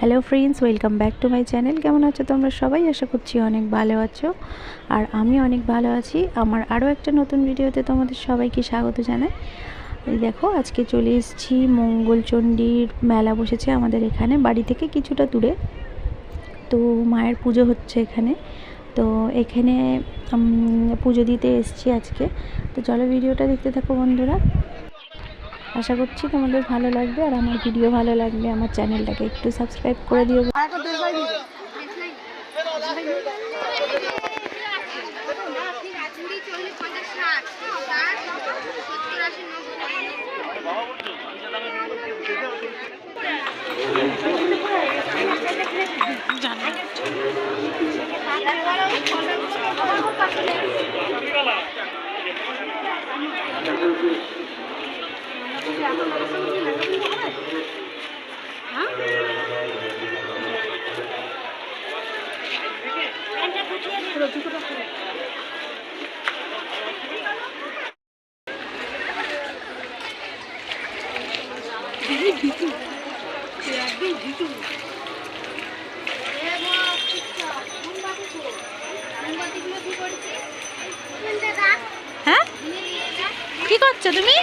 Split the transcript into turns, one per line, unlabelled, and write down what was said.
Hello friends, welcome back to my channel. কেমন আছো তোমরা সবাই? আশা করছি অনেক ভালো আছো, আর আমি অনেক ভালো আছি। আমার আরও একটা নতুন ভিডিওতে তোমাদের সবাইকে স্বাগত জানাই। এই দেখো, আজকে চলে এসেছি, মঙ্গলচণ্ডীর মেলা বসেছে আমাদের এখানে, বাড়ি থেকে কিছুটা দূরে। তো মায়ের পুজো হচ্ছে এখানে, তো এখানে পুজো দিতে এসেছি আজকে। তো চলো ভিডিওটা দেখতে থাকো বন্ধুরা। আশা করছি তোমাদের ভালো লাগবে, আর আমার ভিডিও ভালো লাগলে আমার চ্যানেলটাকে একটু সাবস্ক্রাইব করে দিও। হ্যাঁ, কি করছো তুমি?